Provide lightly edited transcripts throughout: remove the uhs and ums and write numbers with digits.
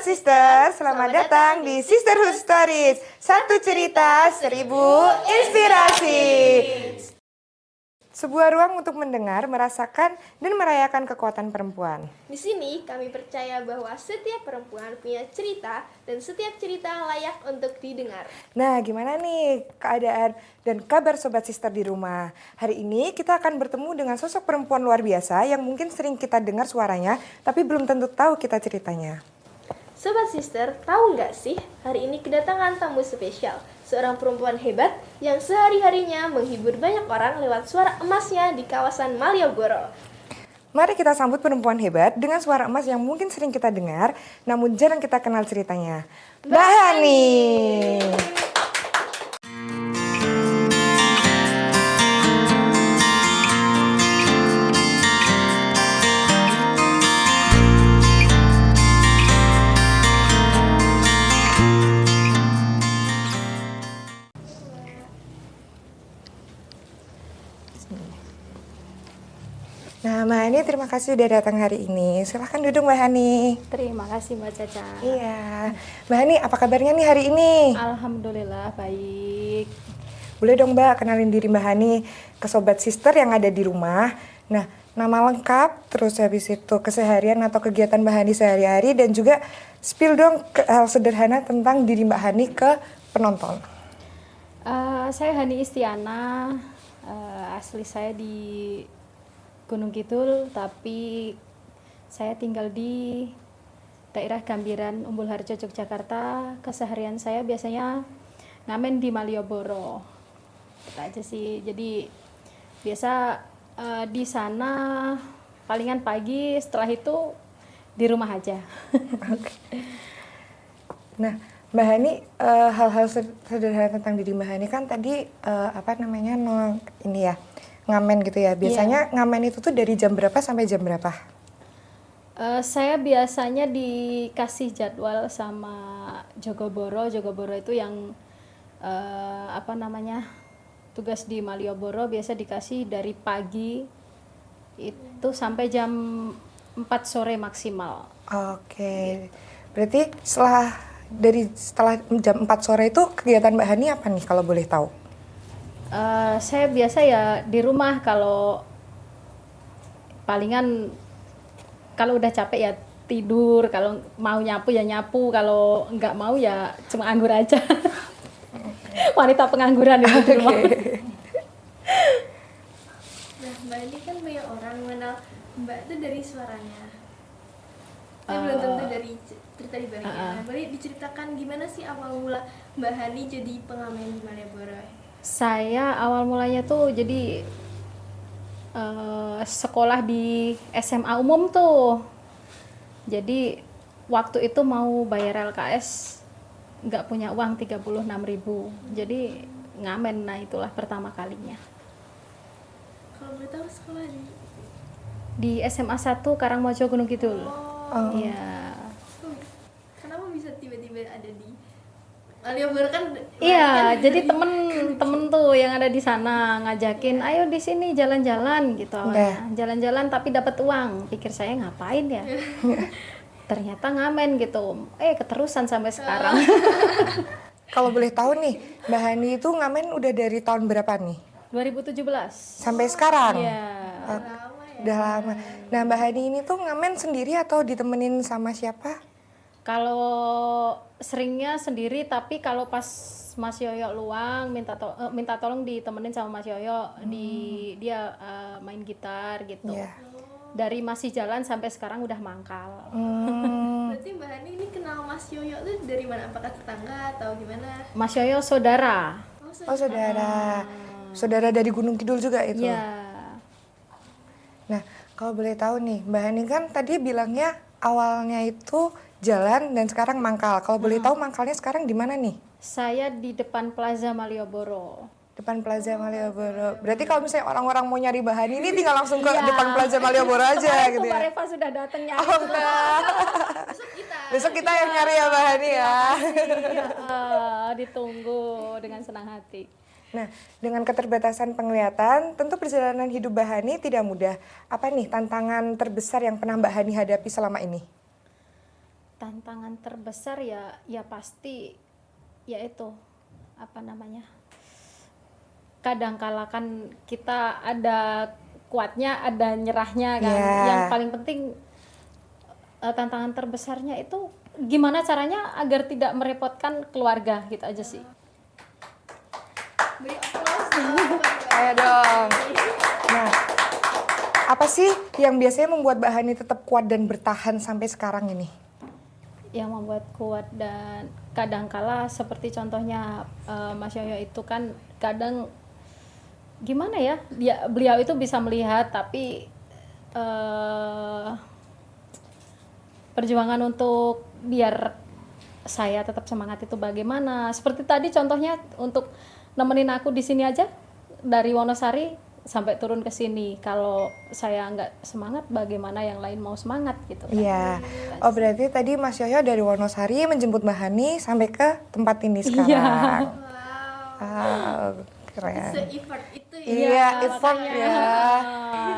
Sobat Sister, selamat datang di Sisterhood Stories. Satu cerita, 1000 inspirasi. Sebuah ruang untuk mendengar, merasakan, dan merayakan kekuatan perempuan. Di sini kami percaya bahwa setiap perempuan punya cerita dan setiap cerita layak untuk didengar. Nah, gimana nih keadaan dan kabar Sobat Sister di rumah? Hari ini kita akan bertemu dengan sosok perempuan luar biasa yang mungkin sering kita dengar suaranya, tapi belum tentu tahu kita ceritanya. Sobat Sister, tahu nggak sih hari ini kedatangan tamu spesial, seorang perempuan hebat yang sehari-harinya menghibur banyak orang lewat suara emasnya di kawasan Malioboro. Mari kita sambut perempuan hebat dengan suara emas yang mungkin sering kita dengar, namun jarang kita kenal ceritanya. Mbak Hani. Nah, Mbak Hani, terima kasih sudah datang hari ini. Silahkan duduk, Mbak Hani. Terima kasih Mbak Caca. Iya. Mbak Hani, apa kabarnya nih hari ini? Alhamdulillah baik. Boleh dong Mbak, kenalin diri Mbak Hani ke Sobat Sister yang ada di rumah. Nah, nama lengkap, terus habis itu keseharian atau kegiatan Mbak Hani sehari-hari, dan juga spill dong hal sederhana tentang diri Mbak Hani ke penonton. Saya Hani Istiana, asli saya di Gunung Kidul, tapi saya tinggal di daerah Gambiran, Umbul Harjo, Yogyakarta. Keseharian saya biasanya ngamen di Malioboro. Itu aja sih. Jadi biasa di sana palingan pagi, setelah itu di rumah aja. Oke. Nah, Mbak Hani, hal-hal sederhana tentang diri Mbak Hani kan tadi ini ya, ngamen gitu ya. Biasanya ngamen itu tuh dari jam berapa sampai jam berapa? Saya biasanya dikasih jadwal sama Jogoboro. Jogoboro itu yang tugas di Malioboro, biasa dikasih dari pagi itu sampai jam 4 sore maksimal. Oke. Berarti setelah jam 4 sore itu kegiatan Mbak Hani apa nih kalau boleh tahu? Saya biasa ya di rumah, kalau palingan kalau udah capek ya tidur, kalau mau nyapu ya nyapu, kalau nggak mau ya cuma nganggur aja. Wanita pengangguran itu di rumah. Nah, Mbak ini kan banyak orang mengenal Mbak itu dari suaranya. Belum tentu dari cerita di baliknya. Nah, boleh diceritakan gimana sih awal mula Mbak Hani jadi pengamen di Malioboro? Saya awal mulanya tuh jadi sekolah di SMA umum tuh. Jadi waktu itu mau bayar LKS nggak punya uang 36.000. Jadi ngamen, nah itulah pertama kalinya. Kalau boleh tahu sekolah Di SMA 1 Karangmojo Gunung Kidul. Iya. Kenapa bisa tiba-tiba ada di Malioboro kan? Iya, jadi temen tuh yang ada di sana ngajakin, ayo di sini jalan-jalan gitu awalnya. Jalan-jalan tapi dapat uang. Pikir saya ngapain ya? Ternyata ngamen gitu. Keterusan sampai sekarang. Kalau boleh tahu nih, Mbak Hani itu ngamen udah dari tahun berapa nih? 2017. Sampai sekarang? Iya. Udah lama. Nah, Mbak Hani ini tuh ngamen sendiri atau ditemenin sama siapa? Kalau seringnya sendiri, tapi kalau pas Mas Yoyo luang minta tolong ditemenin sama Mas Yoyo. Dia main gitar gitu. Yeah. Dari masih jalan sampai sekarang udah mangkal. Berarti Mbak Hani ini kenal Mas Yoyo tuh dari mana? Apakah tetangga atau gimana? Mas Yoyo saudara. Oh, saudara. Saudara dari Gunung Kidul juga itu? Iya. Nah, kalau boleh tahu nih, Mbak Hani kan tadi bilangnya awalnya itu jalan dan sekarang mangkal. Kalau boleh tahu mangkalnya sekarang di mana nih? Saya di depan Plaza Malioboro. Depan Plaza Malioboro. Berarti kalau misalnya orang-orang mau nyari Mbak Hani ini tinggal langsung ke depan Plaza Malioboro aja gitu ya? Mbak Reva sudah datang nyari. Besok kita yang nyari ya Mbak Hani ya. Ditunggu dengan senang hati. Nah, dengan keterbatasan penglihatan, tentu perjalanan hidup Mbak Hani tidak mudah. Apa nih tantangan terbesar yang pernah Mbak Hani hadapi selama ini? Tantangan terbesar ya pasti yaitu apa namanya, kadangkala kan kita ada kuatnya ada nyerahnya kan. Yeah. Yang paling penting tantangan terbesarnya itu gimana caranya agar tidak merepotkan keluarga gitu aja sih. Beri aplaus dong buat Mbak Ayo dong. Nah, apa sih yang biasanya membuat Mbak Hani tetap kuat dan bertahan sampai sekarang ini? Yang membuat kuat dan kadangkala seperti contohnya Mas Yoyo itu kan kadang gimana ya, beliau itu bisa melihat tapi perjuangan untuk biar saya tetap semangat itu bagaimana, seperti tadi contohnya untuk nemenin aku di sini aja dari Wonosari sampai turun ke sini. Kalau saya nggak semangat, bagaimana yang lain mau semangat gitu kan. Iya. Oh, berarti tadi Mas Yoyo dari Wonosari menjemput Mbak Hani sampai ke tempat ini sekarang. Iya. Wow, keren. Se-effort itu ya. Iya, effort makanya,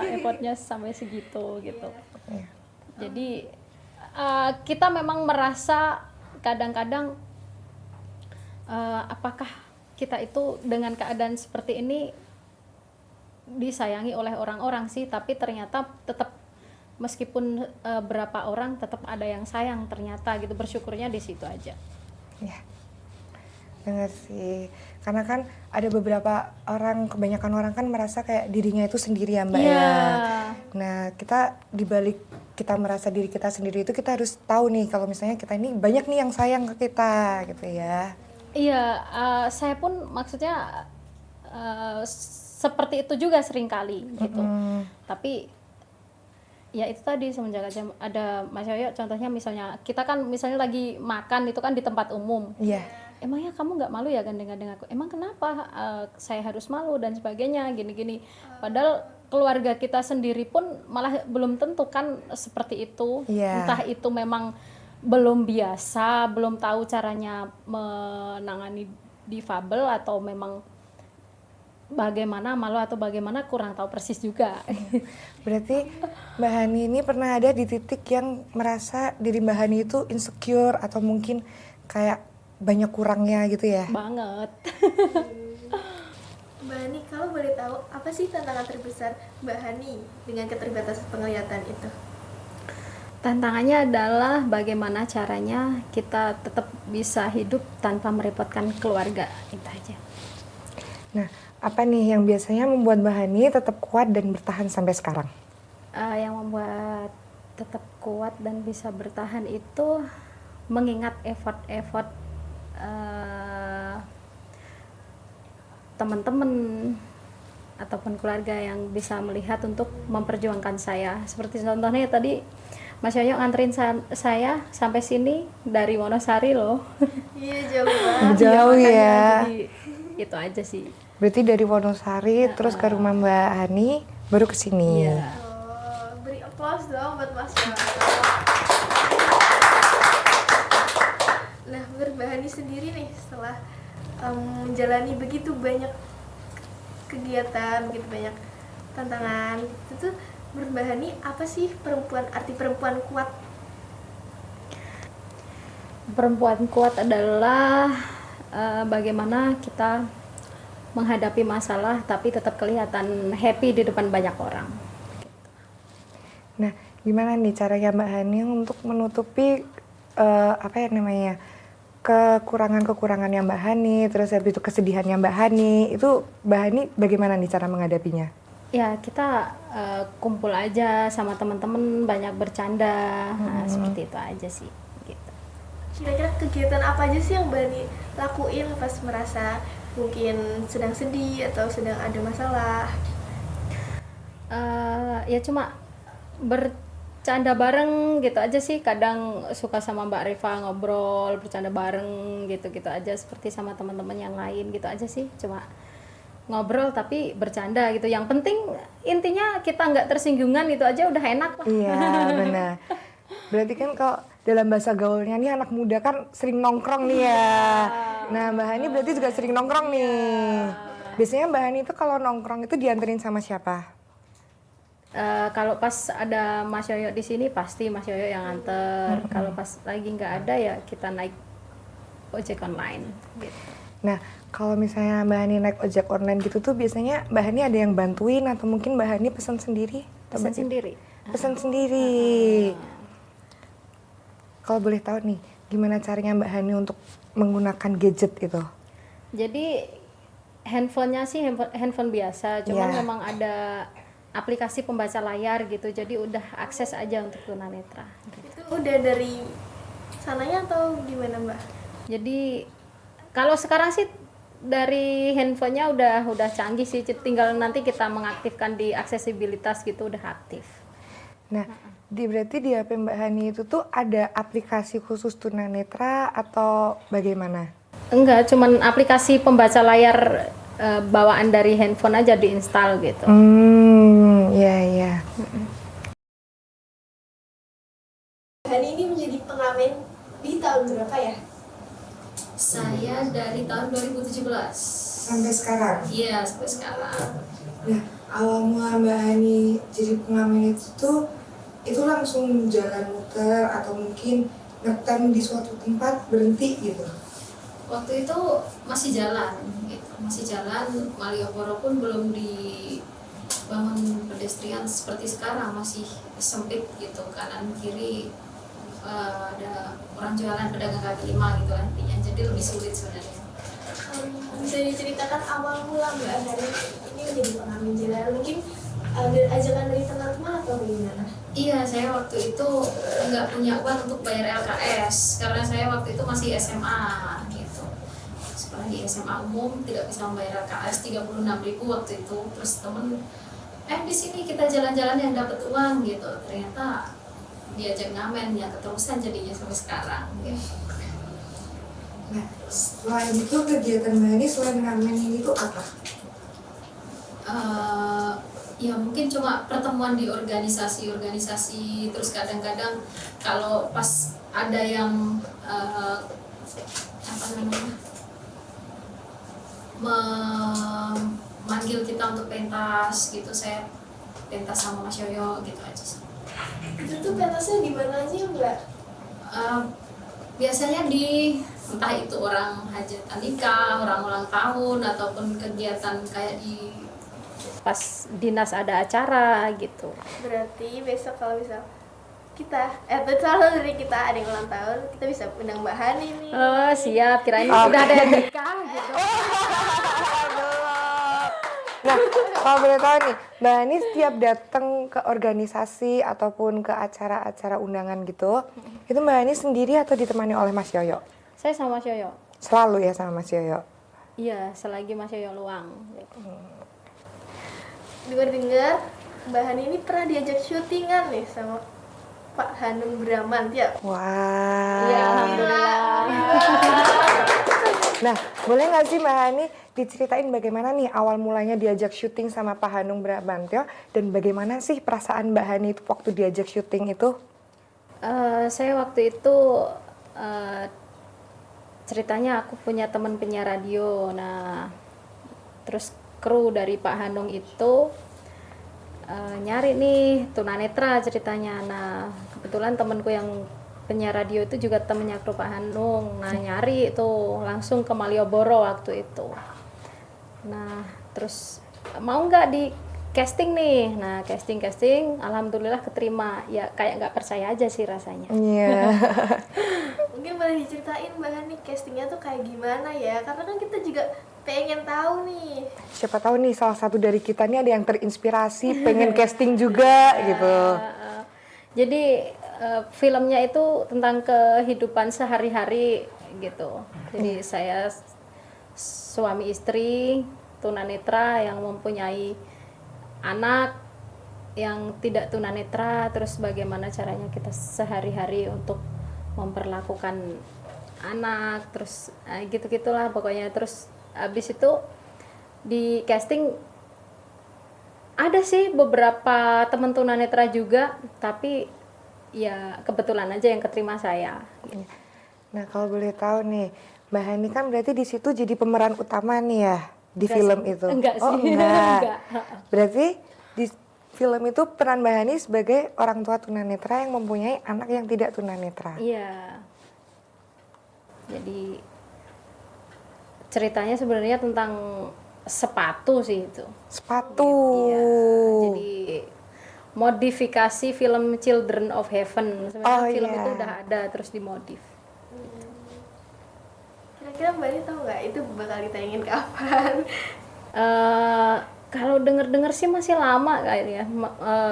ya. effortnya sampai segitu gitu. Iya. Jadi kita memang merasa kadang-kadang apakah kita itu dengan keadaan seperti ini disayangi oleh orang-orang sih, tapi ternyata tetap meskipun berapa orang tetap ada yang sayang ternyata gitu, bersyukurnya di situ aja. Iya. Bener sih. Karena kan ada beberapa orang, kebanyakan orang kan merasa kayak dirinya itu sendiri ya Mbak Iya. ya. Nah, kita dibalik kita merasa diri kita sendiri itu kita harus tahu nih kalau misalnya kita ini banyak nih yang sayang ke kita gitu ya. Iya, saya pun maksudnya seperti itu juga seringkali gitu. Tapi ya itu tadi semenjak aja ada Mas Yoyo contohnya, misalnya kita kan misalnya lagi makan itu kan di tempat umum. Iya. Emangnya kamu nggak malu ya gandeng-gandeng aku? Emang kenapa saya harus malu dan sebagainya gini-gini. Padahal keluarga kita sendiri pun malah belum tentu kan seperti itu. Iya. Entah itu memang belum biasa, belum tahu caranya menangani difabel atau memang bagaimana malu atau bagaimana kurang tahu persis juga. Berarti Mbak Hani ini pernah ada di titik yang merasa diri Mbak Hani itu insecure atau mungkin kayak banyak kurangnya gitu ya? Banget. Mbak Hani, kalau boleh tahu apa sih tantangan terbesar Mbak Hani dengan keterbatasan penglihatan itu? Tantangannya adalah bagaimana caranya kita tetap bisa hidup tanpa merepotkan keluarga, itu aja. Nah, apa nih yang biasanya membuat Mbak Hani tetap kuat dan bertahan sampai sekarang? Yang membuat tetap kuat dan bisa bertahan itu mengingat effort-effort teman-teman ataupun keluarga yang bisa melihat untuk memperjuangkan saya. Seperti contohnya tadi Mas Yoyo nganterin saya sampai sini dari Wonosari loh. Iya, jauh banget. Jauh Makanya ya. Jadi itu aja sih. Berarti dari Wonosari terus ke rumah Mbak Hani baru ke sini. Iya. Oh, beri aplaus dong buat Mas Yoyo. Nah, menurut Mbak Hani sendiri nih setelah menjalani begitu banyak kegiatan, begitu banyak tantangan, itu tuh menurut Mbak Hani apa sih arti perempuan kuat? Perempuan kuat adalah bagaimana kita menghadapi masalah tapi tetap kelihatan happy di depan banyak orang. Nah, gimana nih caranya Mbak Hani untuk menutupi kekurangan-kekurangannya Mbak Hani, terus habis itu kesedihannya Mbak Hani, itu Mbak Hani bagaimana nih cara menghadapinya? Ya kita kumpul aja sama teman-teman, banyak bercanda, nah, seperti itu aja sih. Gitu. Kira-kira kegiatan apa aja sih yang Mbak Hani lakuin pas merasa mungkin sedang sedih atau sedang ada masalah? Ya cuma bercanda bareng gitu aja sih. Kadang suka sama Mbak Rifa ngobrol, bercanda bareng gitu-gitu aja, seperti sama teman-teman yang lain gitu aja sih. Cuma ngobrol tapi bercanda gitu. Yang penting intinya kita nggak tersinggungan, itu aja udah enak lah. Iya, benar. Berarti kan kalau dalam bahasa gaulnya nih anak muda kan sering nongkrong nih ya. Nah, Mbak Hani berarti juga sering nongkrong nih. Biasanya Mbak Hani itu kalau nongkrong itu dianterin sama siapa? Kalau pas ada Mas Yoyo di sini pasti Mas Yoyo yang nganter. Kalau pas lagi nggak ada ya kita naik ojek online. Gitu. Nah, kalau misalnya Mbak Hani naik ojek online gitu tuh biasanya Mbak Hani ada yang bantuin atau mungkin Mbak Hani pesan sendiri? Pesan sendiri. Pesan sendiri. Kalau boleh tahu nih, gimana caranya Mbak Hani untuk menggunakan gadget itu? Jadi handphonenya sih handphone biasa, cuman Ya. memang ada aplikasi pembaca layar gitu, jadi udah akses aja untuk tunanetra. Itu udah dari sananya atau gimana Mbak? Jadi kalau sekarang sih dari handphonenya udah canggih sih, tinggal nanti kita mengaktifkan di aksesibilitas gitu udah aktif. Nah, berarti di HP Mbak Hani itu tuh ada aplikasi khusus tunanetra atau bagaimana? Enggak, cuman aplikasi pembaca layar bawaan dari handphone aja diinstal gitu. Iya. Hani ini menjadi pengamen di tahun berapa ya? Saya dari tahun 2017. Sampai sekarang? Iya, sampai sekarang. Nah, awal mula Mbak Hani jadi pengamen itu langsung jalan muter atau mungkin ngetem di suatu tempat berhenti gitu? Waktu itu masih jalan gitu, masih jalan. Malioboro pun belum dibangun pedestrian seperti sekarang, masih sempit gitu, kanan kiri ada orang jualan, pedagang kaki lima gitu lah intinya, jadi lebih sulit sebenarnya. Bisa diceritakan awal mula Mbak Hani ini menjadi pengamen jalan, mungkin ada ajakan dari teman teman atau bagaimana? Iya, saya waktu itu nggak punya uang untuk bayar LKS karena saya waktu itu masih SMA gitu. Sekolah di SMA umum tidak bisa membayar LKS 36.000 waktu itu. Terus temen, di sini kita jalan-jalan yang dapat uang gitu. Ternyata diajak ngamen ya, keterusan jadinya sampai sekarang. Gitu. Nah, selain itu kegiatan Mbak Hani selain ngamen ini tuh apa? Ya mungkin cuma pertemuan di organisasi, terus kadang-kadang kalau pas ada yang memanggil kita untuk pentas gitu, saya pentas sama Mas Yoyo gitu aja sih. Itu tuh pentasnya di mana aja Mbak? Biasanya di entah itu orang hajatan nikah, orang ulang tahun, ataupun kegiatan kayak di pas dinas ada acara gitu. Berarti besok kalau misal kita, salah dari kita ada yang ulang tahun, kita bisa undang Mbak Hani nih. Oh siap, kirain udah ada yang nikah gitu. Nah, kalau boleh tahu nih, Mbak Hani setiap datang ke organisasi ataupun ke acara-acara undangan gitu, itu Mbak Hani sendiri atau ditemani oleh Mas Yoyo? Saya sama Mas Yoyo. Selalu ya sama Mas Yoyo? Iya, selagi Mas Yoyo luang gitu. Dengar-dengar Mbak Hani ini pernah diajak syutingan nih sama Pak Hanung Bramantyo. Wah. Iya, alhamdulillah. Nah, boleh nggak sih Mbak Hani diceritain bagaimana nih awal mulanya diajak syuting sama Pak Hanung Bramantyo dan bagaimana sih perasaan Mbak Hani itu waktu diajak syuting itu? Saya waktu itu ceritanya aku punya teman penyiar radio. Nah, terus kru dari Pak Hanung itu nyari nih tunanetra ceritanya. Nah, kebetulan temanku yang penyiar radio itu juga temennya kru Pak Hanung. Nah, nyari itu langsung ke Malioboro waktu itu. Nah, terus mau nggak di casting nih? Nah, casting, alhamdulillah keterima. Ya kayak nggak percaya aja sih rasanya. Iya. Mungkin boleh diceritain Mbak Hani castingnya tuh kayak gimana ya? Karena kan kita juga pengen tahu nih. Siapa tahu nih salah satu dari kita nih ada yang terinspirasi pengen casting juga gitu. Jadi filmnya itu tentang kehidupan sehari-hari gitu. Jadi saya suami istri tunanetra yang mempunyai anak yang tidak tunanetra, terus bagaimana caranya kita sehari-hari untuk memperlakukan anak, terus gitu-gitulah pokoknya. Terus habis itu di casting ada sih beberapa teman tunanetra juga, tapi ya kebetulan aja yang keterima saya. Nah, kalau boleh tahu nih, Mbak Hani kan berarti di situ jadi pemeran utama nih ya di Enggak film sih. itu. Enggak Oh, sih. enggak. Enggak. Berarti film itu peran Mbak Hani sebagai orang tua tunanetra yang mempunyai anak yang tidak tunanetra. Iya. Jadi ceritanya sebenarnya tentang sepatu sih itu. Sepatu. Iya. Jadi modifikasi film Children of Heaven. Sebenarnya film itu udah ada terus dimodif. Kira-kira Mbak Ani tahu nggak itu bakal ditayangin kapan? Kalau denger-denger sih masih lama kayaknya.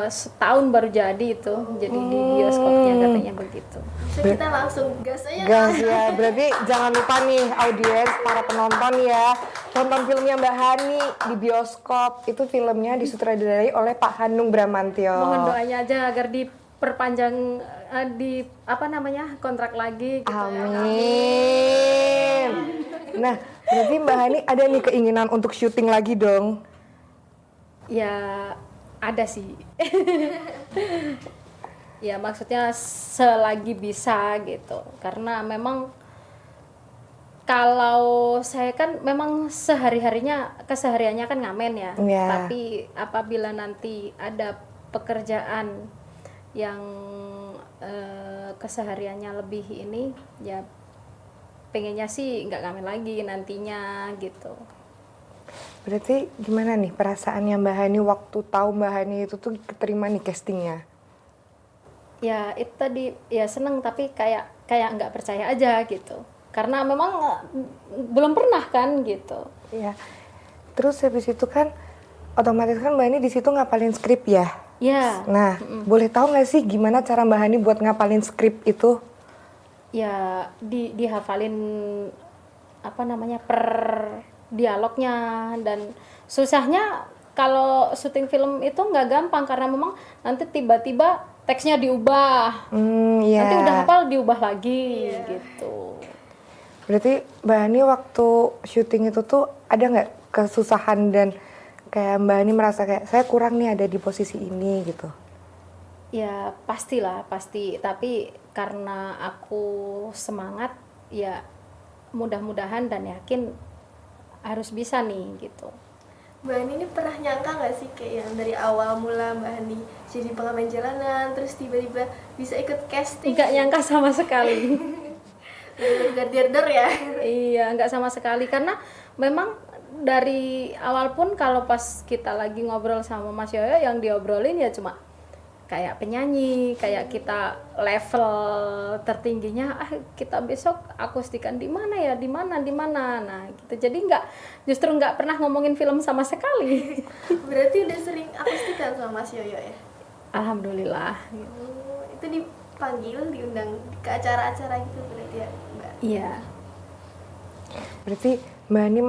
Setahun baru jadi itu. Jadi di bioskopnya katanya begitu. Bisa kita langsung gas aja. Gas ya, berarti jangan lupa nih audiens, para penonton ya, tonton filmnya Mbak Hani di bioskop. Itu filmnya disutradarai oleh Pak Hanung Bramantyo. Mohon doanya aja agar diperpanjang kontrak lagi gitu. Amin. Nah, berarti Mbak Hani ada nih keinginan untuk syuting lagi dong? Ya ada sih. Ya maksudnya selagi bisa gitu. Karena memang kalau saya kan memang kesehariannya kan ngamen ya. Yeah. Tapi apabila nanti ada pekerjaan yang kesehariannya lebih ini, ya pengennya sih nggak ngamen lagi nantinya gitu. Berarti gimana nih perasaannya Mbak Hani waktu tahu Mbak Hani itu tuh keterima nih castingnya? Ya itu tadi ya seneng tapi kayak nggak percaya aja gitu. Karena memang belum pernah kan gitu. Iya. Terus habis itu kan otomatis kan Mbak Hani di situ ngapalin skrip ya? Ya. Nah, boleh tahu nggak sih gimana cara Mbak Hani buat ngapalin skrip itu? Ya dihafalin per dialognya, dan susahnya kalau syuting film itu nggak gampang karena memang nanti tiba-tiba teksnya diubah. Iya. Nanti udah hafal diubah lagi gitu. Berarti Mbak Hani waktu syuting itu tuh ada nggak kesusahan dan kayak Mbak Hani merasa kayak saya kurang nih ada di posisi ini gitu? Ya pastilah, pasti. Tapi karena aku semangat, ya mudah-mudahan dan yakin harus bisa nih gitu. Mbak Hani ini pernah nyangka nggak sih kayak yang dari awal mula Mbak Hani jadi pengamen jalanan terus tiba-tiba bisa ikut casting? Nggak nyangka sama sekali. Garder ya? Iya, nggak sama sekali karena memang dari awal pun kalau pas kita lagi ngobrol sama Mas Yoyo yang diobrolin ya cuma kayak penyanyi, kayak kita level tertingginya kita besok akustikan di mana ya, di mana. Nah gitu. Jadi justru nggak pernah ngomongin film sama sekali. Berarti udah sering akustikan sama Mas Yoyo ya? Alhamdulillah. Itu dipanggil, diundang ke acara-acara gitu berarti ya Mbak? Iya. Berarti Mbak Hani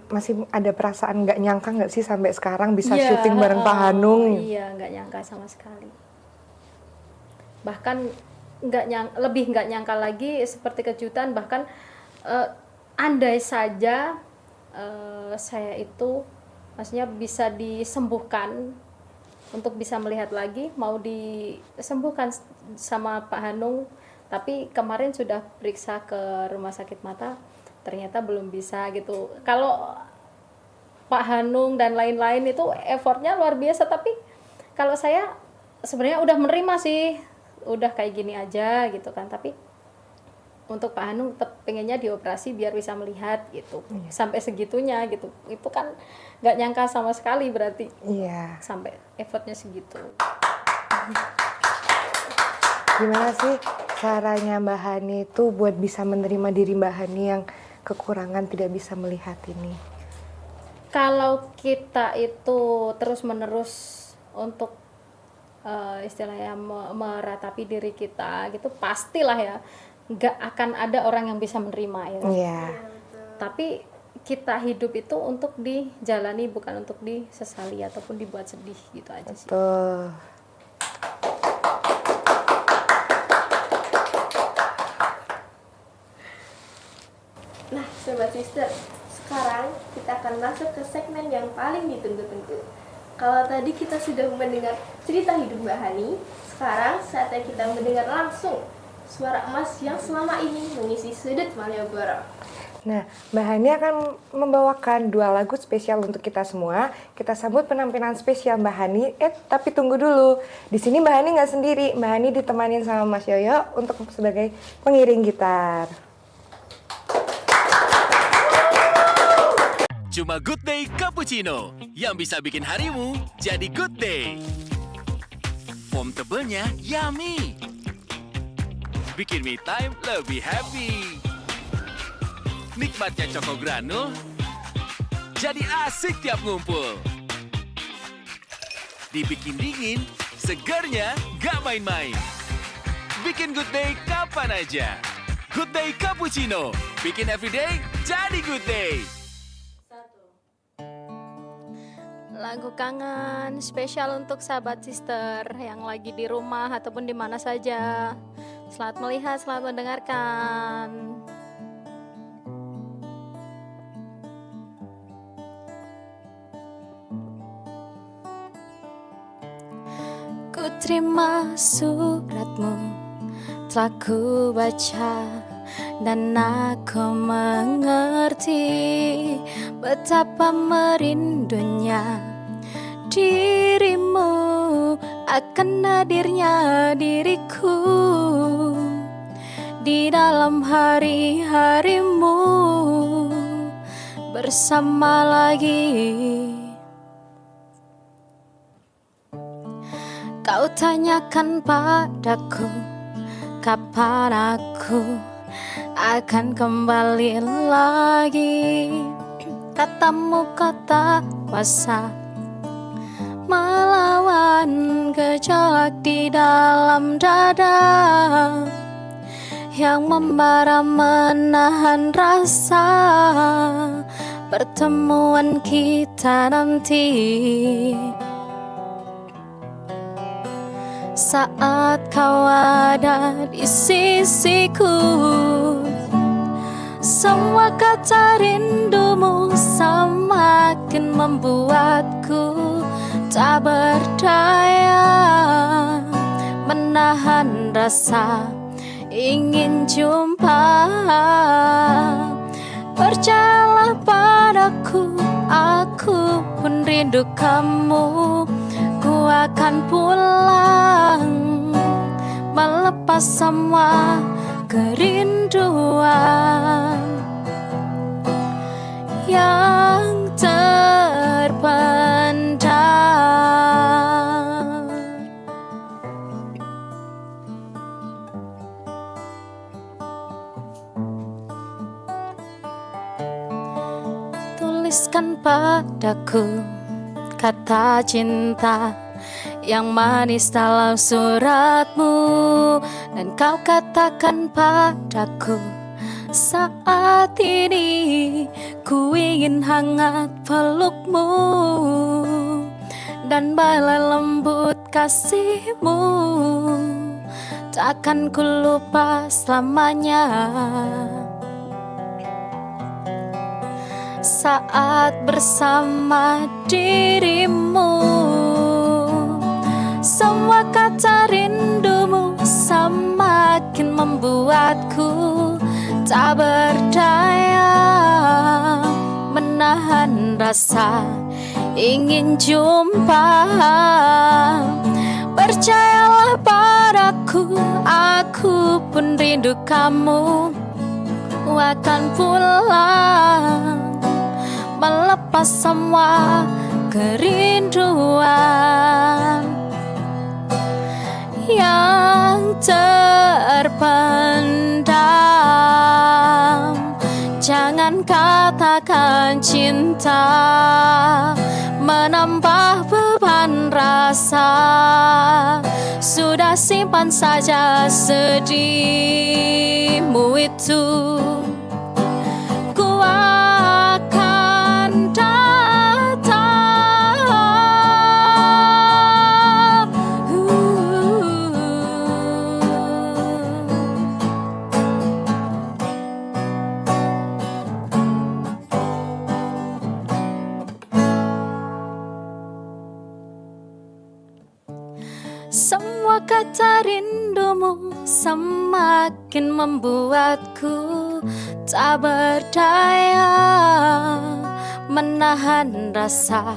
masih ada perasaan nggak nyangka nggak sih sampai sekarang bisa syuting bareng Pak Hanung? Iya, nggak nyangka sama sekali. Bahkan lebih nggak nyangka lagi seperti kejutan, bahkan andai saja saya itu maksudnya bisa disembuhkan untuk bisa melihat lagi, mau disembuhkan sama Pak Hanung, tapi kemarin sudah periksa ke rumah sakit mata ternyata belum bisa gitu. Kalau Pak Hanung dan lain-lain itu effortnya luar biasa, tapi kalau saya sebenarnya udah menerima sih, udah kayak gini aja gitu kan, tapi untuk Pak Hanung tetap pengennya dioperasi biar bisa melihat gitu. Sampai segitunya gitu, itu kan nggak nyangka sama sekali berarti. Iya. Sampai effortnya segitu. Gimana sih caranya Mbak Hani itu buat bisa menerima diri Mbak Hani yang kekurangan tidak bisa melihat ini? Kalau kita itu terus-menerus untuk istilahnya meratapi diri kita gitu, pastilah ya nggak akan ada orang yang bisa menerima ya. Iya. Tapi kita hidup itu untuk dijalani, bukan untuk disesali ataupun dibuat sedih gitu aja sih. Betul. Nah, Sobat Sister, sekarang kita akan masuk ke segmen yang paling ditunggu-tunggu. Kalau tadi kita sudah mendengar cerita hidup Mbak Hani, sekarang saatnya kita mendengar langsung suara emas yang selama ini mengisi sudut Malioboro. Nah, Mbak Hani akan membawakan 2 lagu spesial untuk kita semua. Kita sambut penampilan spesial Mbak Hani. Tapi tunggu dulu. Di sini Mbak Hani nggak sendiri. Mbak Hani ditemanin sama Mas Yoyo untuk sebagai pengiring gitar. Cuma Good Day Cappuccino yang bisa bikin harimu jadi good day. Foam tebelnya yummy. Bikin me time lebih happy. Nikmatnya Choco Granul jadi asik tiap ngumpul. Dibikin dingin, segarnya gak main-main. Bikin good day kapan aja. Good Day Cappuccino, bikin everyday jadi good day. Lagu kangen spesial untuk sahabat sister yang lagi di rumah ataupun di mana saja. Selamat melihat, selamat mendengarkan. Ku terima suratmu, telah ku baca, dan aku mengerti betapa merindunya dirimu akan hadirnya diriku di dalam hari-harimu bersama lagi. Kau tanyakan padaku kapan aku akan kembali lagi. Katamu kata kuasa melawan gejolak di dalam dada yang membara menahan rasa pertemuan kita nanti. Saat kau ada di sisiku, semua kata rindumu semakin membuatku tak berdaya menahan rasa ingin jumpa. Percayalah padaku, aku pun rindu kamu. Ku akan pulang melepas semua kerinduan yang terpendam. Tuliskan padaku kata cinta yang manis dalam suratmu, dan kau katakan padaku saat ini ku ingin hangat pelukmu dan balai lembut kasihmu takkan ku lupa selamanya. Saat bersama dirimu, semua kata rindumu semakin membuatku tak berdaya menahan rasa ingin jumpa. Percayalah padaku, aku pun rindu kamu. Ku akan pulang melepas semua kerinduan yang terpendam. Jangan katakan cinta menambah beban rasa. Sudah simpan saja sedihmu itu. Ku akan datang. Semua kata rindumu semakin membuatku tak berdaya menahan rasa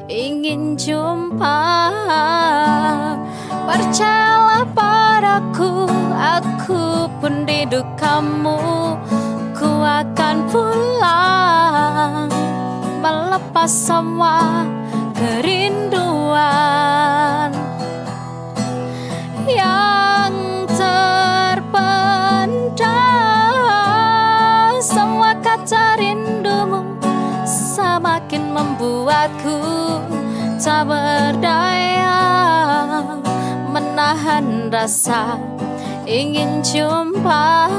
ingin jumpa. Percayalah padaku, aku pun rindu kamu. Ku akan pulang melepas semua kerinduan yang terpendam. Semua kata rindumu semakin membuatku tak berdaya menahan rasa ingin jumpa.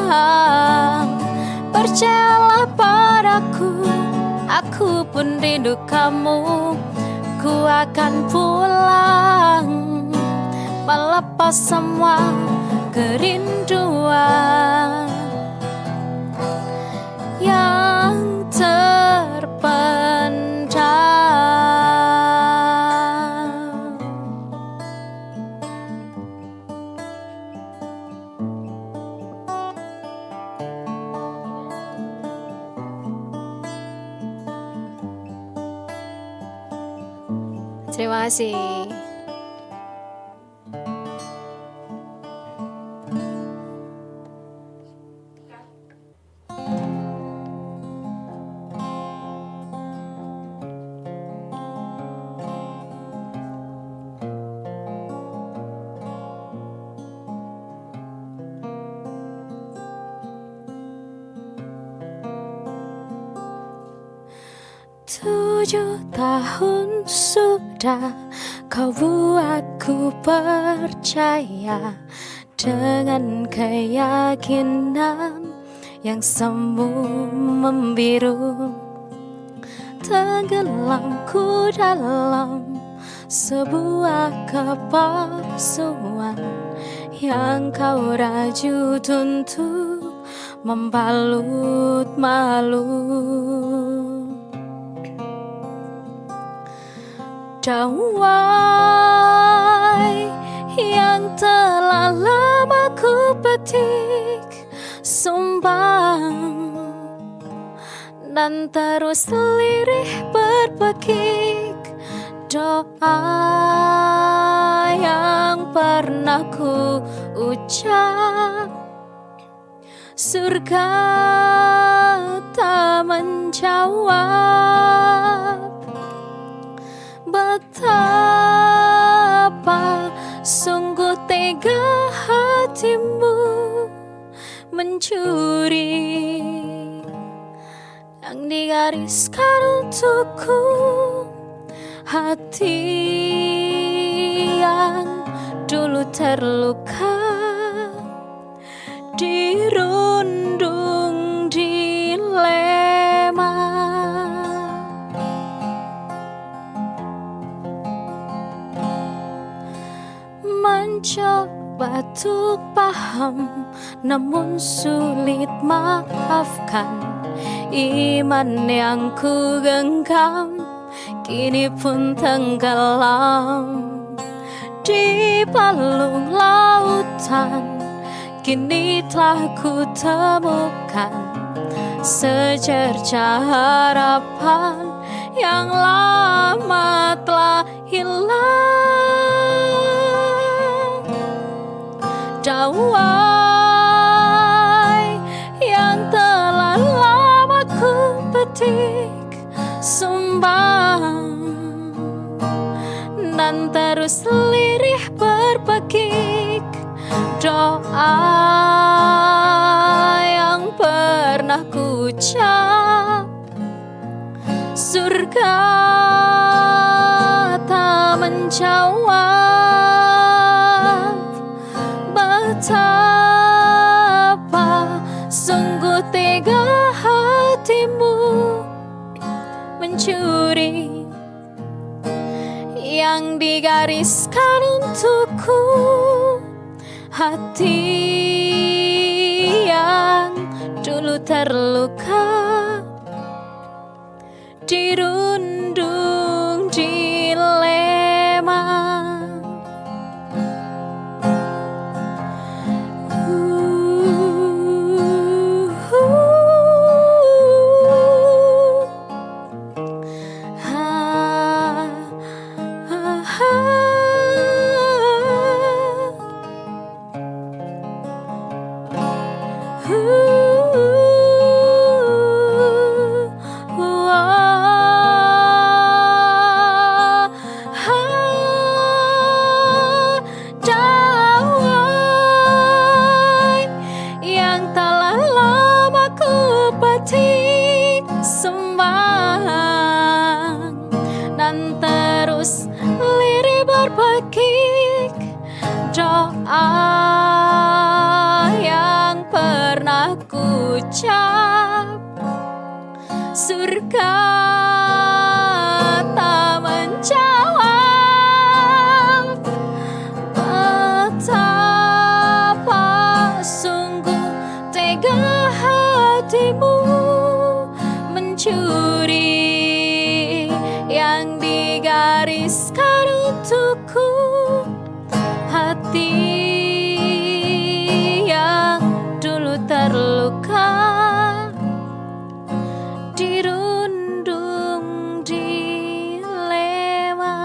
Percayalah padaku, aku pun rindu kamu. Ku akan pulang melepas semua kerinduan yang terpendam. Terima kasih. Tujuh tahun sudah kau buatku percaya dengan keyakinan yang semu membiru. Tenggelamku dalam sebuah kepalsuan yang kau rajut untuk membalut malu. Dawai yang telah lama ku petik sumbang dan terus lirih berpekik. Doa yang pernah ku ucap, surga tak menjawab. Betapa sungguh tega hatimu mencuri yang digariskan untukku. Hati yang dulu terluka dirundung dilema. Mencoba untuk paham namun sulit maafkan. Iman yang ku genggam kini pun tenggelam di palung lautan. Kini telah ku temukan secercah harapan yang lama telah hilang. Dawai yang telah lama ku petik sumbang dan terus lirih berpekik. Doa yang pernah ku ucap, surga tak menjawab. Betapa sungguh tega hatimu mencuri yang digariskan untukku. Hati yang dulu terluka dirundung dilema. akan terus lirih berbekik doa yang pernah ku ucap. Surga tak menjawab betapa sungguh tega hatimu mencuri yang digariskan untukku. Hati yang dulu terluka dirundung dilema.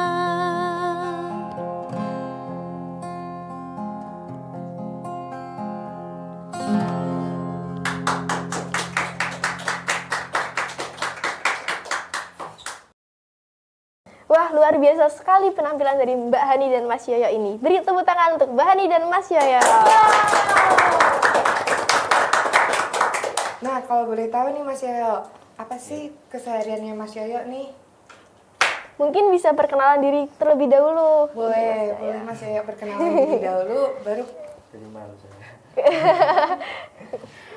Wah, luar biasa sekali penampilan dari Mbak Hani dan Mas Yoyo ini. Beri tepuk tangan untuk Mbak Hani dan Mas Yoyo. Nah, kalau boleh tahu nih Mas Yoyo, apa sih kesehariannya Mas Yoyo nih? Mungkin bisa perkenalan diri terlebih dahulu. Boleh Mas Yoyo perkenalan diri dahulu, baru Jadi malu saya.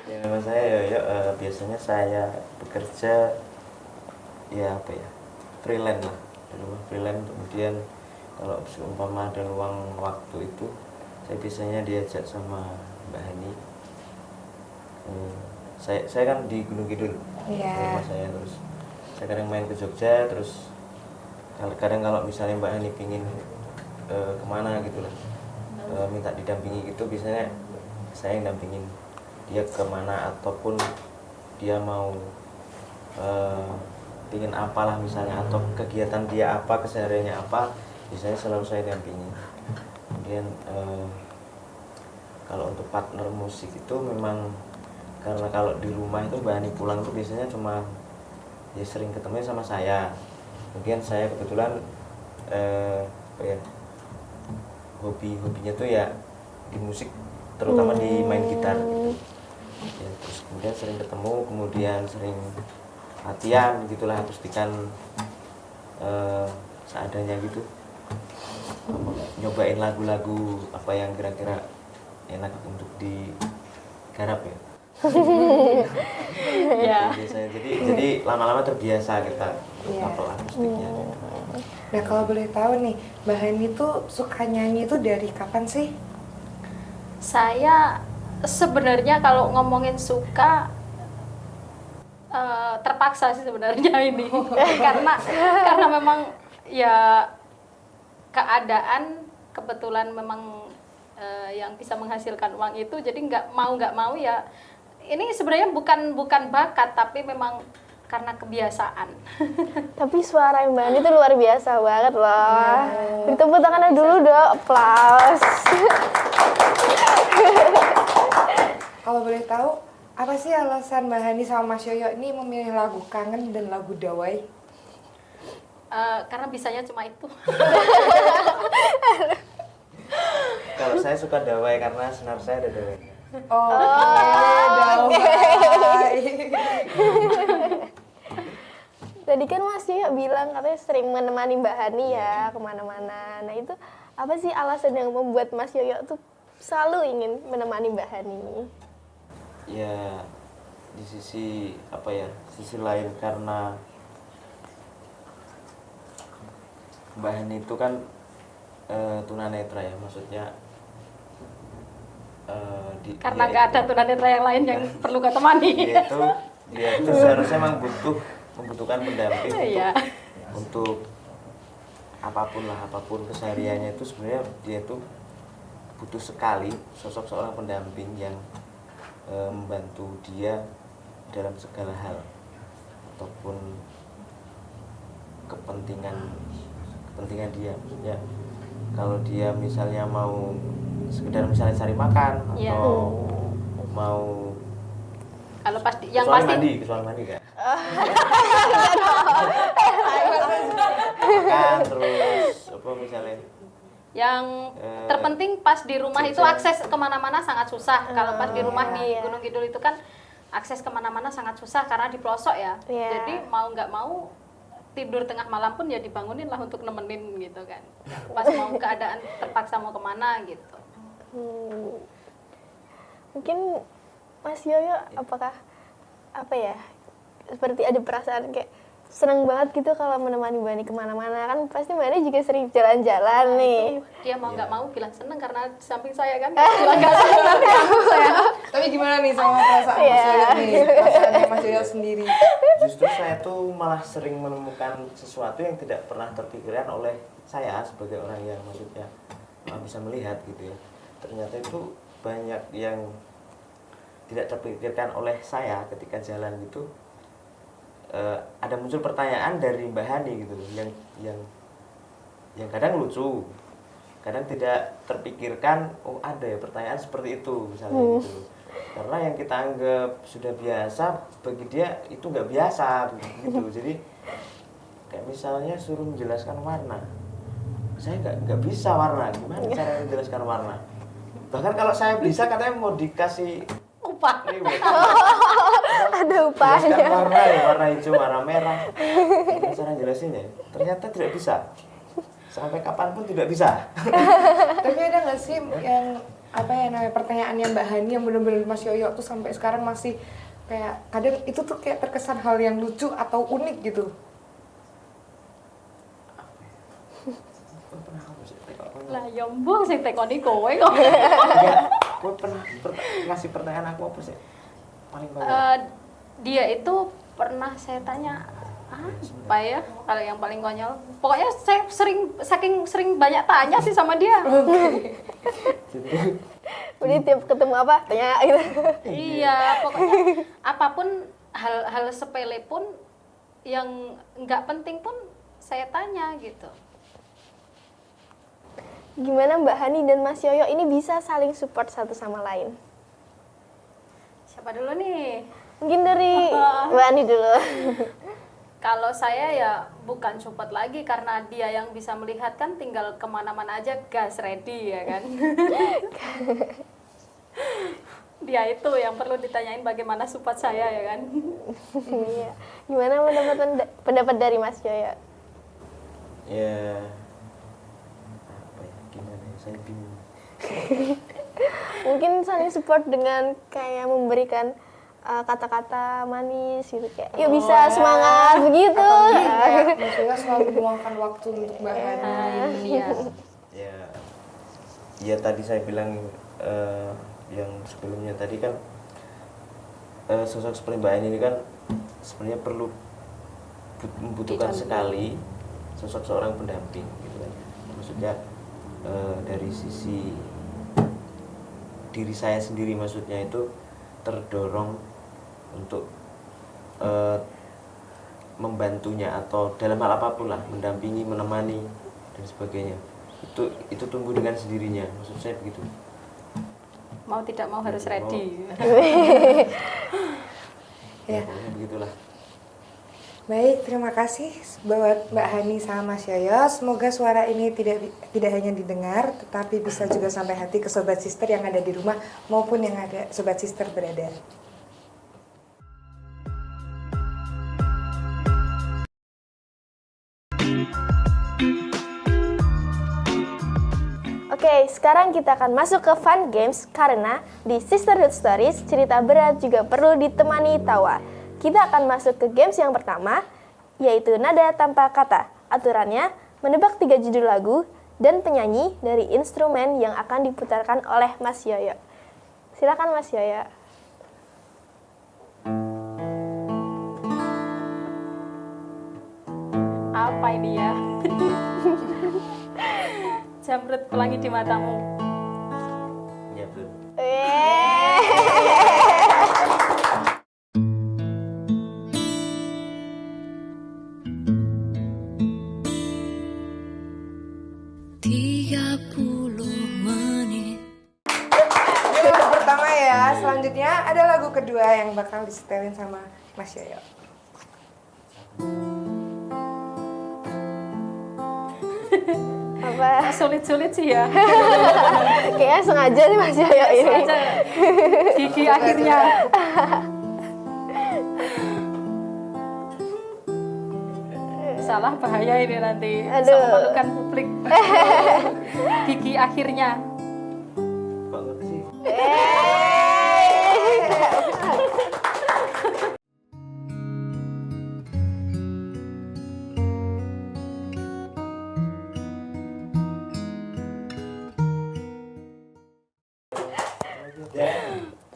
Ya nama saya Yoyo, biasanya saya bekerja ya apa ya, freelance lah, di rumah freelance. Kemudian kalau seumpama ada luang waktu itu, saya biasanya diajak sama Mbak Hani. Saya kan di Gunung Kidul, Iya. rumah saya, terus saya kadang main ke Jogja, terus kadang kalau misalnya Mbak Hani pingin kemana gitu lah, minta didampingi gitu, biasanya saya yang dampingin dia kemana, ataupun dia mau pingin apalah misalnya, atau kegiatan dia apa, kesehariannya apa, biasanya selalu saya dampingi. Kemudian kalau untuk partner musik itu memang karena kalau di rumah itu Mbak Hani pulang tuh biasanya cuma ya sering ketemu sama saya. Kemudian saya kebetulan apa ya, hobinya tuh ya di musik, terutama di main gitar gitu. Ya, terus kemudian sering ketemu, kemudian sering latihan gitulah, akustikan seadanya gitu, nyobain lagu-lagu apa yang kira-kira enak untuk digarap ya. Ya. Biasanya jadi lama-lama terbiasa kita Iya. couple akustiknya. Nah, kalau boleh tahu nih, Mbak Hani tuh suka nyanyi itu dari kapan sih? Saya sebenarnya kalau ngomongin suka terpaksa sih sebenarnya ini karena memang ya keadaan kebetulan memang yang bisa menghasilkan uang itu, jadi nggak mau ya ini sebenarnya bukan bakat, tapi memang karena kebiasaan. Tapi suara Mbak Hani itu luar biasa banget loh. Beri tepuk tangannya dulu dong, aplaus. Kalau boleh tahu, apa sih alasan Mbak Hani sama Mas Yoyo ini memilih lagu Kangen dan lagu Dawai? Karena bisanya cuma itu. Kalau saya suka Dawai karena senar saya ada Dawai. Oh, Dawai. Tadi kan Mas Yoyo bilang katanya sering menemani Mbak Hani ya kemana-mana. Nah itu apa sih alasan yang membuat Mas Yoyo tuh selalu ingin menemani Mbak Hani? Ya di sisi apa ya, sisi lain karena Mbak Hani itu kan tunanetra ya, maksudnya Karena nggak ada tunanetra yang lain yang perlu kau temani. dia itu seharusnya memang membutuhkan pendamping Iya. untuk apapun kesehariannya itu. Sebenarnya dia itu butuh sekali sosok seorang pendamping yang membantu dia dalam segala hal, ataupun kepentingan dia. Maksudnya kalau dia misalnya mau sekedar misalnya cari makan, Iya. atau mau Kalau pasti yang kecuali pasti mandi kan makan terus apa misalnya yang terpenting pas di rumah itu akses kemana-mana sangat susah. Kalau pas di rumah di Gunung Kidul itu kan akses kemana-mana sangat susah karena di pelosok ya. Iya. Jadi mau nggak mau tidur tengah malam pun ya dibangunin lah untuk nemenin gitu kan. Pas mau keadaan terpaksa mau kemana gitu. Mungkin Mas Yoyo apakah apa ya seperti ada perasaan kayak senang banget gitu kalau menemani Mbak Ani kemana-mana, kan pasti Mbak Ani juga sering jalan-jalan nih. Dia mau nggak mau bilang seneng karena di samping saya kan. Bilang nggak seneng nanti aku saya. Tapi gimana nih sama perasaan Mas Yoyo nih? Perasaannya Mas Yoyo sendiri. Justru saya tuh malah sering menemukan sesuatu yang tidak pernah terpikirkan oleh saya sebagai orang yang maksudnya bisa melihat gitu ya. Ternyata itu banyak yang tidak terpikirkan oleh saya ketika jalan gitu. Ada muncul pertanyaan dari Mbak Hani gitu loh, yang kadang lucu, kadang tidak terpikirkan. Oh ada ya pertanyaan seperti itu misalnya gitu loh. Karena yang kita anggap sudah biasa bagi dia itu nggak biasa gitu. Jadi kayak misalnya suruh menjelaskan warna, saya nggak bisa warna, gimana cara menjelaskan warna. Bahkan kalau saya bisa katanya mau dikasih Upah. Ada upahnya. Jelaskan warna ya, warna hijau, warna merah. Gimana cara jelasinnya? Ternyata tidak bisa. Sampai kapanpun tidak bisa. Tapi ada nggak sih yang apa ya namanya pertanyaan yang Mbak Hani yang benar-benar Mas Yoyo tuh sampai sekarang masih kayak kadang itu tuh kayak terkesan hal yang lucu atau unik gitu? Lah yombong sing tekoni kowe kok. Gue pernah ngasih pertanyaan aku apa sih? Paling banyak. Dia itu pernah saya tanya apa ya kalau yang paling konyol. Pokoknya saya saking sering banyak tanya sih sama dia. Jadi tiap ketemu apa tanya gitu. Iya, pokoknya apapun hal sepele pun yang nggak penting pun saya tanya gitu. Gimana Mbak Hani dan Mas Yoyo ini bisa saling support satu sama lain? Siapa dulu nih? Mungkin dari Mbak Hani dulu. Kalau saya ya bukan support lagi karena dia yang bisa melihat kan, tinggal kemana-mana aja gas ready ya kan. Dia itu yang perlu ditanyain bagaimana support saya ya kan. Iya. Gimana pendapat dari Mas Yoyo? Ya apa ya, gimana ya, saya bingung. Mungkin saling support dengan kayak memberikan kata-kata manis gitu kayak yuk bisa semangat begitu. Atau mungkin kayak Mas Yoyo selalu meluangkan waktu untuk Mbak Hani. Itu dia. Ya tadi saya bilang yang sebelumnya tadi kan sosok seperti Mbak Ani ini kan sebenarnya perlu membutuhkan sekali sosok seorang pendamping gitu kan. Maksudnya dari sisi diri saya sendiri maksudnya itu terdorong untuk membantunya atau dalam hal apapun lah, mendampingi, menemani dan sebagainya. Itu tumbuh dengan sendirinya, maksud saya begitu. Mau tidak mau harus ready. Ya, pokoknya begitulah. Baik, terima kasih buat Mbak Hani sama Mas Yoyo. Semoga suara ini tidak hanya didengar, tetapi bisa juga sampai hati ke Sobat Sister yang ada di rumah maupun yang ada Sobat Sister berada. Oke, sekarang kita akan masuk ke fun games karena di Sisterhood Stories cerita berat juga perlu ditemani tawa. Kita akan masuk ke games yang pertama, yaitu nada tanpa kata. Aturannya, menebak 3 judul lagu dan penyanyi dari instrumen yang akan diputarkan oleh Mas Yoyo. Silakan Mas Yoyo. Apa ini ya? Jamrut pelangi di matamu. Ya, betul. Ini lagu pertama ya, selanjutnya ada lagu kedua yang bakal disetelin sama Mas Yoyo. Apa? Sulit-sulit sih ya. Kayaknya sengaja nih Mas Yoyo ini. Sengaja. Gigi akhirnya. salah bahaya ini nanti. Bisa Aduh. memalukan publik. Gigi akhirnya. Kok ngerti sih?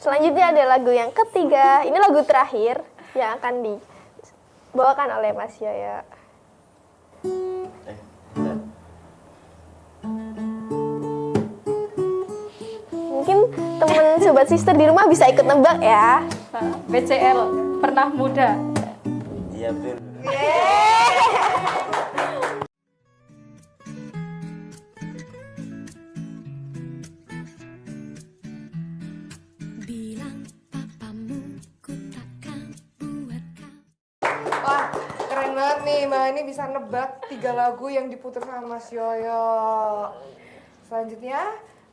Selanjutnya ada lagu yang ketiga. Ini lagu terakhir yang akan dibawakan oleh Mas Yoyo. Bentar. Mungkin temen sobat sister di rumah bisa ikut nebak ya. BCL pernah muda. Iya betul. Wah, keren banget nih Mbak Hani bisa nebak 3 lagu yang diputar sama Mas Yoyo. Selanjutnya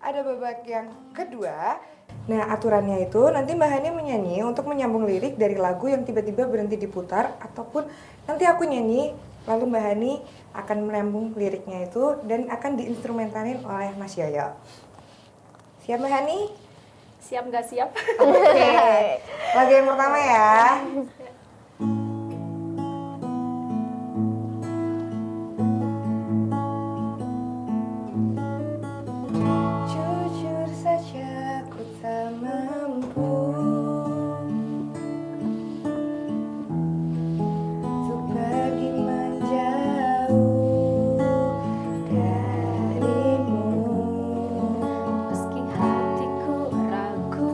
ada babak yang kedua. Nah, aturannya itu nanti Mbak Hani menyanyi untuk menyambung lirik dari lagu yang tiba-tiba berhenti diputar, ataupun nanti aku nyanyi lalu Mbak Hani akan menyambung liriknya itu dan akan diinstrumentalin oleh Mas Yoyo. Siap Mbak Hani? Siap nggak siap? Oke. Lagu yang pertama ya. Jujur saja ku tak mampu untuk pergi menjauh darimu. Meski hatiku ragu,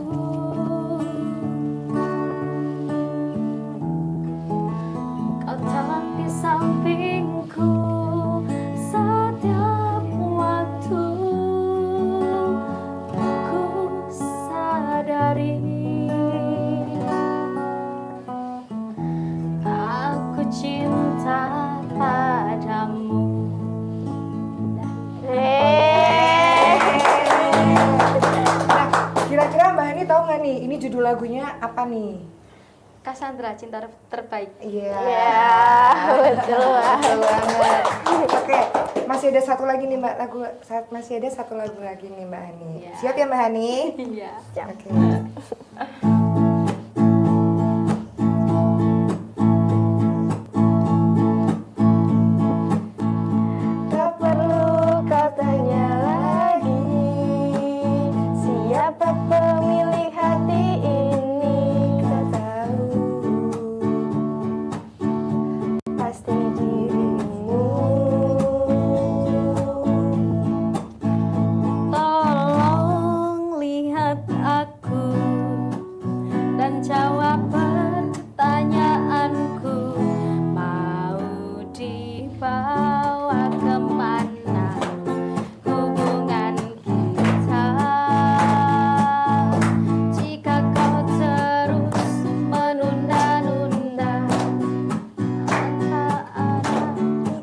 kau telah di sampingku setiap waktu. Ku sadari aku cinta padamu. Nah, kira-kira Mbak Hani tahu nggak nih, ini judul lagunya apa nih? Cassandra, cinta terbaik. Iya. Betul Betul banget. Oke, masih ada satu lagi nih Mbak masih ada satu lagu lagi nih Mbak Hani. Iya. Siap ya Mbak Hani? Iya. Oke. Tak perlu kau tanya lagi siapa pemilik hati ini. Kau tahu pasti dirimu. Tolong lihat aku dan jawab pertanyaanku. Mau dibawa kemana hubungan kita? Jika kau terus menunda-nunda tanpa ada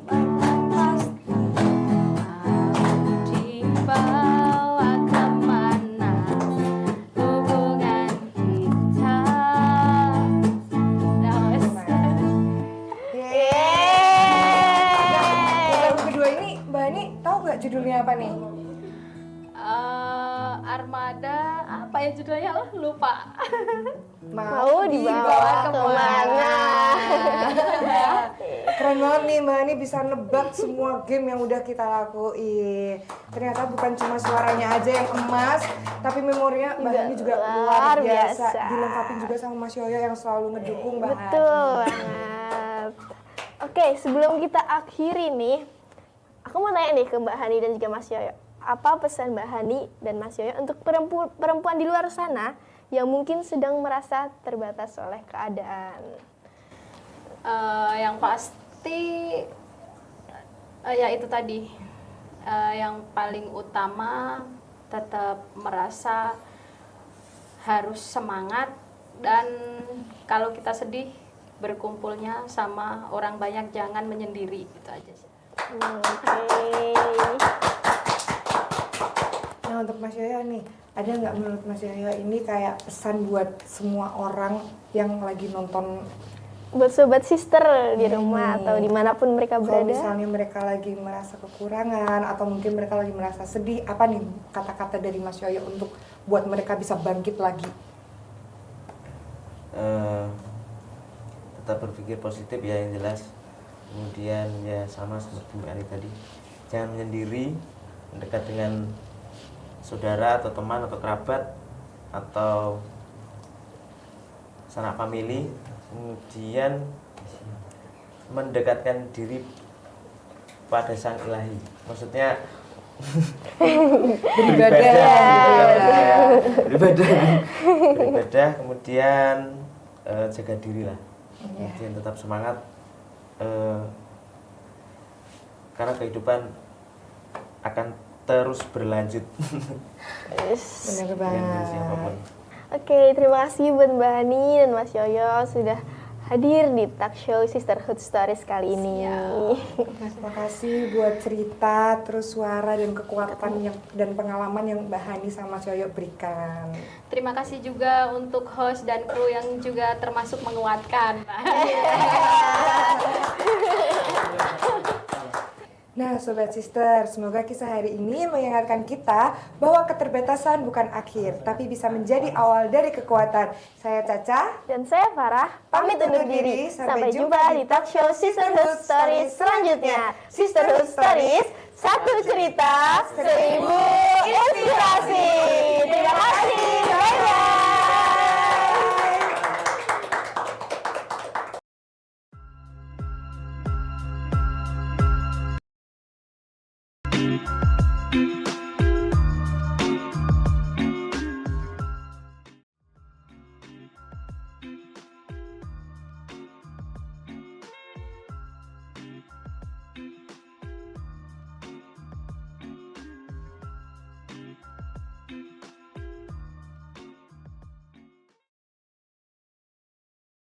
batas pasti. Mau dibawa kemana hubungan kita? Nah, Nah, lagu kedua ini Mbak Hani tahu nggak judulnya apa nih? Armada apa ya judulnya? Oh, lupa. Mau dibawa kemana? Keren banget nih Mbak Hani bisa nebak semua game yang udah kita lakuin. Ternyata bukan cuma suaranya aja yang emas, tapi memorinya Mbak Hani juga luar biasa. Dilengkapi juga sama Mas Yoyo yang selalu ngedukung Mbak Hani. Betul banget. Oke, sebelum kita akhiri nih, aku mau tanya nih ke Mbak Hani dan juga Mas Yoyo. Apa pesan Mbak Hani dan Mas Yoyo untuk perempuan di luar sana yang mungkin sedang merasa terbatas oleh keadaan? Yang pasti ya itu tadi, yang paling utama tetap merasa harus semangat, dan kalau kita sedih berkumpulnya sama orang banyak, jangan menyendiri, gitu aja sih. Nah untuk Mas Yoyo nih, ada nggak menurut Mas Yoyo ini kayak pesan buat semua orang yang lagi nonton buat sobat sister di rumah atau dimanapun mereka Kalau berada. misalnya mereka lagi merasa kekurangan atau mungkin mereka lagi merasa sedih, apa nih kata-kata dari Mas Yoyo untuk buat mereka bisa bangkit lagi? Tetap berpikir positif ya yang jelas. Kemudian ya sama seperti Mbak Ari tadi, jangan menyendiri, mendekat dengan saudara atau teman atau kerabat atau sanak famili, kemudian mendekatkan diri pada Sang Ilahi. Maksudnya beribadah, kemudian jaga diri lah, kemudian tetap semangat, karena kehidupan akan terus berlanjut. Bener Dengan banget. siapapun. Oke, terima kasih buat Mbak Hani dan Mas Yoyo sudah hadir di talk show Sisterhood Stories kali ini. Terima kasih buat cerita, terus suara dan kekuatan dan pengalaman yang Mbak Hani sama Mas Yoyo berikan. Terima kasih juga untuk host dan kru yang juga termasuk menguatkan. Nah, Sobat Sister, semoga kisah hari ini mengingatkan kita bahwa keterbatasan bukan akhir, tapi bisa menjadi awal dari kekuatan. Saya Caca. Dan saya Farah, pamit undur diri. Sampai jumpa di talk show Sisterhood Stories selanjutnya. Sisterhood Stories, satu cerita, 1000